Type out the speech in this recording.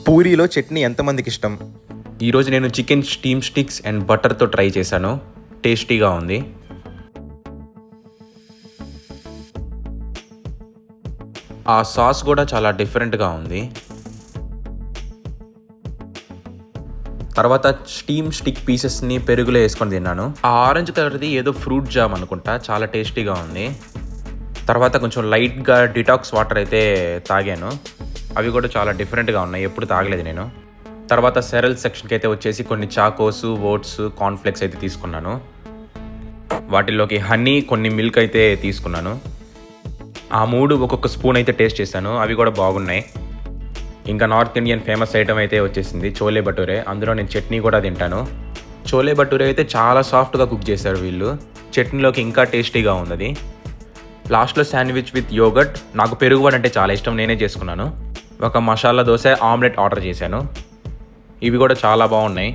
పూరీలో చట్నీ ఎంతమందికి ఇష్టం? ఈరోజు నేను చికెన్ స్టీమ్ స్టిక్స్ అండ్ బటర్తో ట్రై చేశాను. టేస్టీగా ఉంది. ఆ సాస్ కూడా చాలా డిఫరెంట్గా ఉంది. తర్వాత స్టీమ్ స్టిక్ పీసెస్ని పెరుగులో వేసుకొని తిన్నాను. ఆ ఆరెంజ్ కలర్ది ఏదో ఫ్రూట్ జామ్ అనుకుంటా, చాలా టేస్టీగా ఉంది. తర్వాత కొంచెం లైట్గా డిటాక్స్ వాటర్ అయితే తాగాను. అవి కూడా చాలా డిఫరెంట్గా ఉన్నాయి, ఎప్పుడు తాగలేదు నేను. తర్వాత సెరల్ సెక్షన్కి అయితే వచ్చేసి కొన్ని చాకోస్, ఓట్స్, కార్న్ఫ్లెక్స్ అయితే తీసుకున్నాను. వాటిల్లోకి హనీ, కొన్ని మిల్క్ అయితే తీసుకున్నాను. ఆ 3 ఒక్కొక్క స్పూన్ అయితే టేస్ట్ చేశాను, అవి కూడా బాగున్నాయి. ఇంకా నార్త్ ఇండియన్ ఫేమస్ ఐటమ్ అయితే వచ్చేసింది చోలే భటూరే. అందులో నేను చట్నీ కూడా తింటాను. చోలే భటూరే అయితే చాలా సాఫ్ట్గా కుక్ చేశారు వీళ్ళు. చట్నీలోకి ఇంకా టేస్టీగా ఉంది. లాస్ట్లో శాండ్విచ్ విత్ యోగర్ట్. నాకు పెరుగు వడ అంటే చాలా ఇష్టం, నేనే చేసుకున్నాను. ఒక మసాలా దోశ, ఆమ్లెట్ ఆర్డర్ చేశాను. ఇవి కూడా చాలా బాగున్నాయి.